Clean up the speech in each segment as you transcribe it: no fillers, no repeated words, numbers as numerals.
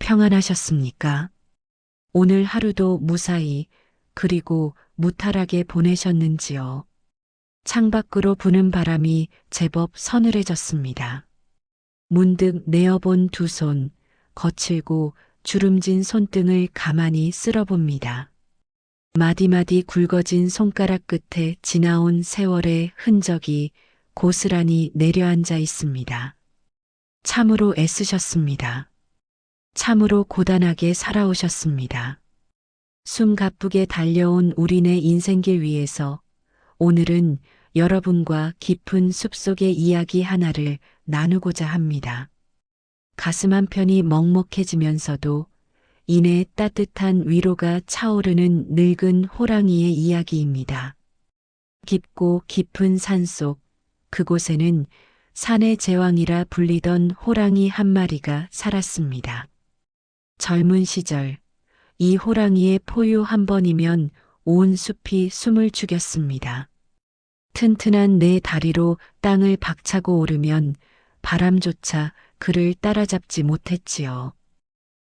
평안하셨습니까? 오늘 하루도 무사히 그리고 무탈하게 보내셨는지요? 창밖으로 부는 바람이 제법 서늘해졌습니다. 문득 내어본 두 손, 거칠고 주름진 손등을 가만히 쓸어봅니다. 마디마디 굵어진 손가락 끝에 지나온 세월의 흔적이 고스란히 내려앉아 있습니다. 참으로 애쓰셨습니다. 참으로 고단하게 살아오셨습니다. 숨가쁘게 달려온 우리네 인생길 위에서 오늘은 여러분과 깊은 숲속의 이야기 하나를 나누고자 합니다. 가슴 한편이 먹먹해지면서도 이내 따뜻한 위로가 차오르는 늙은 호랑이의 이야기입니다. 깊고 깊은 산속, 그곳에는 산의 제왕이라 불리던 호랑이 한 마리가 살았습니다. 젊은 시절, 이 호랑이의 포효 한 번이면 온 숲이 숨을 죽였습니다. 튼튼한 네 다리로 땅을 박차고 오르면 바람조차 그를 따라잡지 못했지요.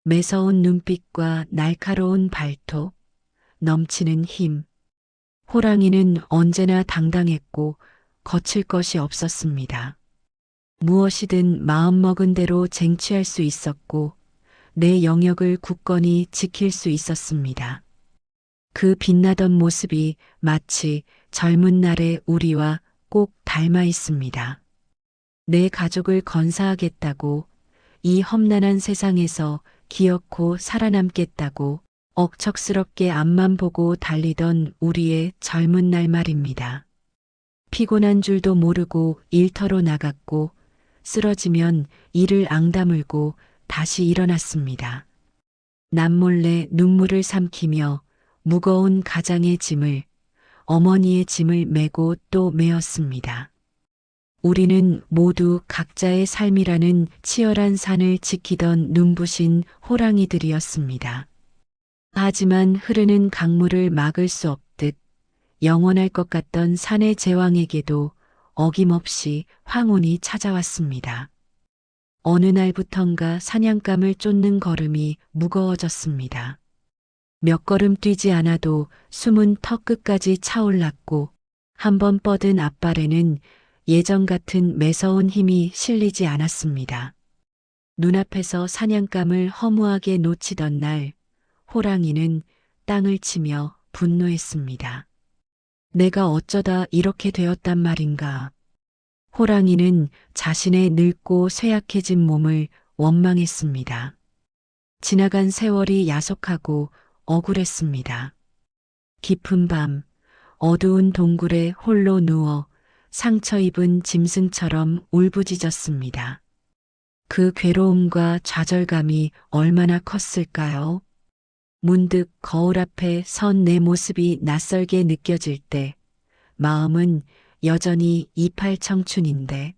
매서운 눈빛과 날카로운 발톱, 넘치는 힘. 호랑이는 언제나 당당했고 거칠 것이 없었습니다. 무엇이든 마음먹은 대로 쟁취할 수 있었고 내 영역을 굳건히 지킬 수 있었습니다. 그 빛나던 모습이 마치 젊은 날의 우리와 꼭 닮아 있습니다. 내 가족을 건사하겠다고, 이 험난한 세상에서 기어코 살아남겠다고 억척스럽게 앞만 보고 달리던 우리의 젊은 날 말입니다. 피곤한 줄도 모르고 일터로 나갔고 쓰러지면 이를 앙다물고 다시 일어났습니다. 남몰래 눈물을 삼키며 무거운 가장의 짐을, 어머니의 짐을 메고 또 메었습니다. 우리는 모두 각자의 삶이라는 치열한 산을 지키던 눈부신 호랑이들이었습니다. 하지만 흐르는 강물을 막을 수 없듯 영원할 것 같던 산의 제왕에게도 어김없이 황혼이 찾아왔습니다. 어느 날부턴가 사냥감을 쫓는 걸음이 무거워졌습니다. 몇 걸음 뛰지 않아도 숨은 턱 끝까지 차올랐고 한 번 뻗은 앞발에는 예전 같은 매서운 힘이 실리지 않았습니다. 눈앞에서 사냥감을 허무하게 놓치던 날, 호랑이는 땅을 치며 분노했습니다. 내가 어쩌다 이렇게 되었단 말인가. 호랑이는 자신의 늙고 쇠약해진 몸을 원망했습니다. 지나간 세월이 야속하고 억울했습니다. 깊은 밤, 어두운 동굴에 홀로 누워 상처 입은 짐승처럼 울부짖었습니다. 그 괴로움과 좌절감이 얼마나 컸을까요? 문득 거울 앞에 선 내 모습이 낯설게 느껴질 때 마음은 여전히 이팔 청춘인데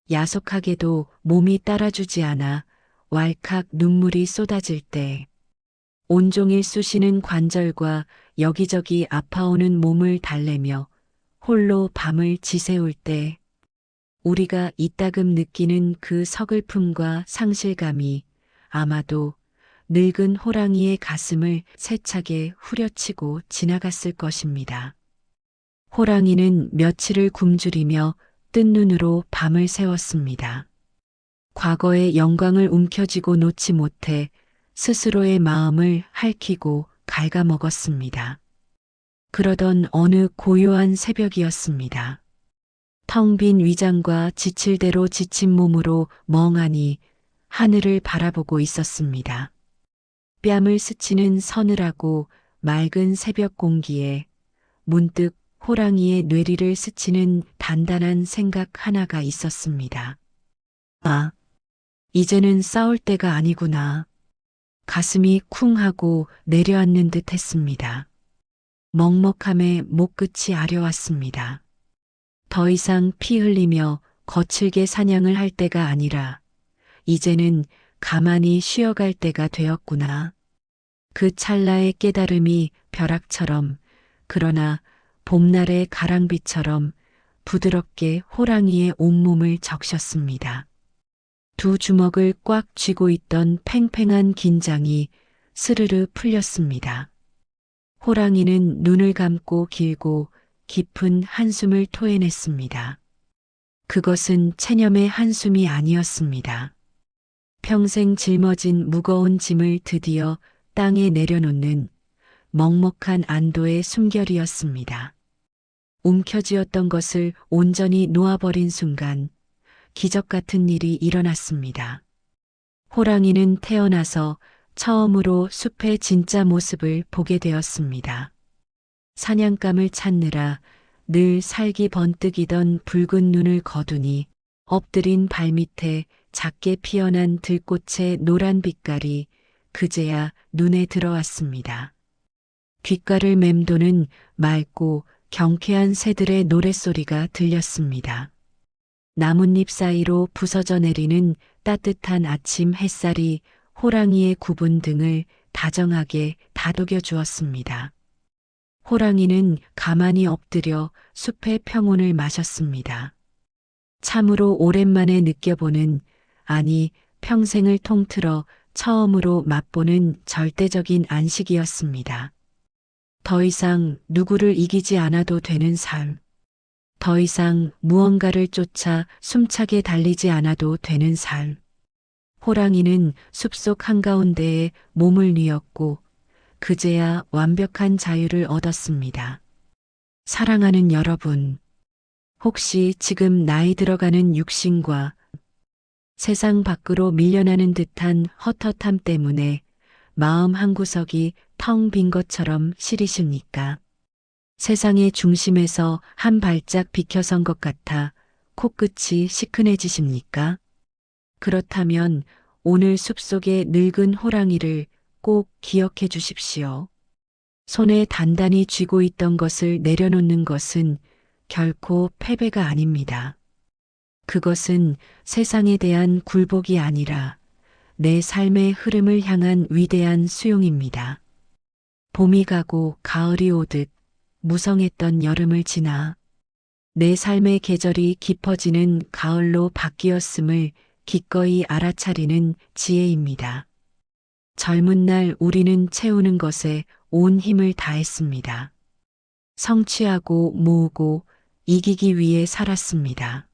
야속하게도 몸이 따라주지 않아 왈칵 눈물이 쏟아질 때 온종일 쑤시는 관절과 여기저기 아파오는 몸을 달래며 홀로 밤을 지새울 때 우리가 이따금 느끼는 그 서글픔과 상실감이 아마도 늙은 호랑이의 가슴을 세차게 후려치고 지나갔을 것입니다. 호랑이는 며칠을 굶주리며 뜬 눈으로 밤을 새웠습니다. 과거의 영광을 움켜쥐고 놓지 못해 스스로의 마음을 핥히고 갉아먹었습니다. 그러던 어느 고요한 새벽이었습니다. 텅 빈 위장과 지칠 대로 지친 몸으로 멍하니 하늘을 바라보고 있었습니다. 뺨을 스치는 서늘하고 맑은 새벽 공기에 문득 호랑이의 뇌리를 스치는 단단한 생각 하나가 있었습니다. 아, 이제는 싸울 때가 아니구나. 가슴이 쿵 하고 내려앉는 듯 했습니다. 먹먹함에 목끝이 아려왔습니다. 더 이상 피 흘리며 거칠게 사냥을 할 때가 아니라 이제는 가만히 쉬어갈 때가 되었구나. 그 찰나의 깨달음이 벼락처럼, 그러나 봄날의 가랑비처럼 부드럽게 호랑이의 온몸을 적셨습니다. 두 주먹을 꽉 쥐고 있던 팽팽한 긴장이 스르르 풀렸습니다. 호랑이는 눈을 감고 길고 깊은 한숨을 토해냈습니다. 그것은 체념의 한숨이 아니었습니다. 평생 짊어진 무거운 짐을 드디어 땅에 내려놓는 먹먹한 안도의 숨결이었습니다. 움켜쥐었던 것을 온전히 놓아버린 순간 기적 같은 일이 일어났습니다. 호랑이는 태어나서 처음으로 숲의 진짜 모습을 보게 되었습니다. 사냥감을 찾느라 늘 살기 번뜩이던 붉은 눈을 거두니 엎드린 발밑에 작게 피어난 들꽃의 노란 빛깔이 그제야 눈에 들어왔습니다. 귓가를 맴도는 맑고 경쾌한 새들의 노랫소리가 들렸습니다. 나뭇잎 사이로 부서져 내리는 따뜻한 아침 햇살이 호랑이의 굽은 등을 다정하게 다독여 주었습니다. 호랑이는 가만히 엎드려 숲의 평온을 마셨습니다. 참으로 오랜만에 느껴보는, 아니 평생을 통틀어 처음으로 맛보는 절대적인 안식이었습니다. 더 이상 누구를 이기지 않아도 되는 삶. 더 이상 무언가를 쫓아 숨차게 달리지 않아도 되는 삶. 호랑이는 숲속 한가운데에 몸을 뉘었고 그제야 완벽한 자유를 얻었습니다. 사랑하는 여러분, 혹시 지금 나이 들어가는 육신과 세상 밖으로 밀려나는 듯한 헛헛함 때문에 마음 한구석이 텅 빈 것처럼 시리십니까? 세상의 중심에서 한 발짝 비켜선 것 같아 코끝이 시큰해지십니까? 그렇다면 오늘 숲속의 늙은 호랑이를 꼭 기억해 주십시오. 손에 단단히 쥐고 있던 것을 내려놓는 것은 결코 패배가 아닙니다. 그것은 세상에 대한 굴복이 아니라 내 삶의 흐름을 향한 위대한 수용입니다. 봄이 가고 가을이 오듯 무성했던 여름을 지나 내 삶의 계절이 깊어지는 가을로 바뀌었음을 기꺼이 알아차리는 지혜입니다. 젊은 날 우리는 채우는 것에 온 힘을 다했습니다. 성취하고 모으고 이기기 위해 살았습니다.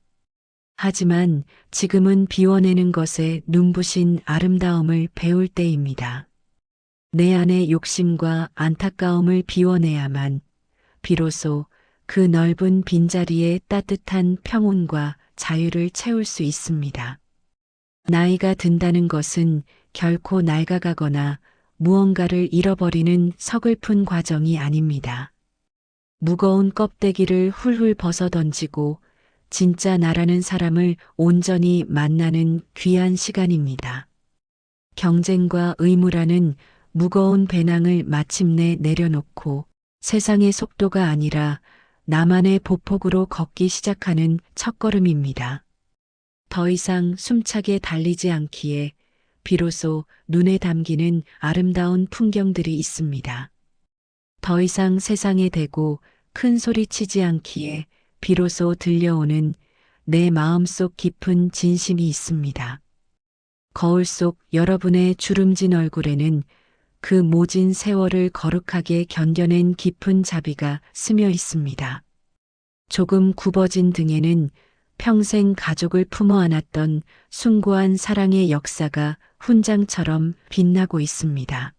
하지만 지금은 비워내는 것에 눈부신 아름다움을 배울 때입니다. 내 안의 욕심과 안타까움을 비워내야만 비로소 그 넓은 빈자리에 따뜻한 평온과 자유를 채울 수 있습니다. 나이가 든다는 것은 결코 낡아가거나 무언가를 잃어버리는 서글픈 과정이 아닙니다. 무거운 껍데기를 훌훌 벗어던지고 진짜 나라는 사람을 온전히 만나는 귀한 시간입니다. 경쟁과 의무라는 무거운 배낭을 마침내 내려놓고 세상의 속도가 아니라 나만의 보폭으로 걷기 시작하는 첫걸음입니다. 더 이상 숨차게 달리지 않기에 비로소 눈에 담기는 아름다운 풍경들이 있습니다. 더 이상 세상에 대고 큰 소리 치지 않기에 비로소 들려오는 내 마음속 깊은 진심이 있습니다. 거울 속 여러분의 주름진 얼굴에는 그 모진 세월을 거룩하게 견뎌낸 깊은 자비가 스며 있습니다. 조금 굽어진 등에는 평생 가족을 품어 안았던 숭고한 사랑의 역사가 훈장처럼 빛나고 있습니다.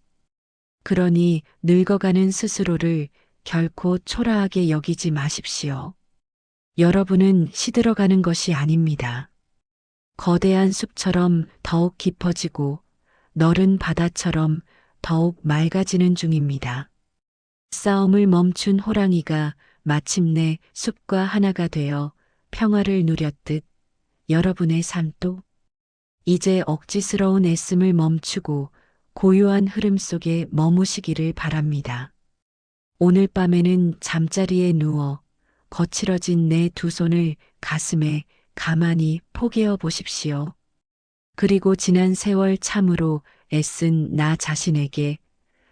그러니 늙어가는 스스로를 결코 초라하게 여기지 마십시오. 여러분은 시들어가는 것이 아닙니다. 거대한 숲처럼 더욱 깊어지고 너른 바다처럼 더욱 맑아지는 중입니다. 싸움을 멈춘 호랑이가 마침내 숲과 하나가 되어 평화를 누렸듯 여러분의 삶도 이제 억지스러운 애씀을 멈추고 고요한 흐름 속에 머무시기를 바랍니다. 오늘 밤에는 잠자리에 누워 거칠어진 내 두 손을 가슴에 가만히 포개어 보십시오. 그리고 지난 세월 참으로 애쓴 나 자신에게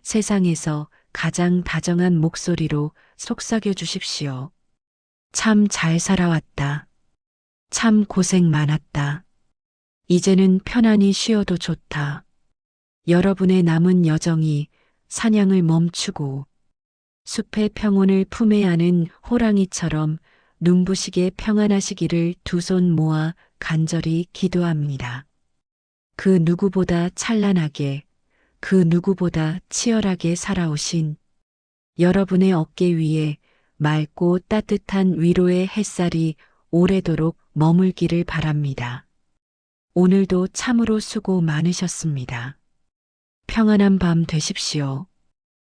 세상에서 가장 다정한 목소리로 속삭여 주십시오. 참 잘 살아왔다. 참 고생 많았다. 이제는 편안히 쉬어도 좋다. 여러분의 남은 여정이 사냥을 멈추고 숲의 평온을 품에 안은 호랑이처럼 눈부시게 평안하시기를 두 손 모아 간절히 기도합니다. 그 누구보다 찬란하게, 그 누구보다 치열하게 살아오신 여러분의 어깨 위에 맑고 따뜻한 위로의 햇살이 오래도록 머물기를 바랍니다. 오늘도 참으로 수고 많으셨습니다. 평안한 밤 되십시오.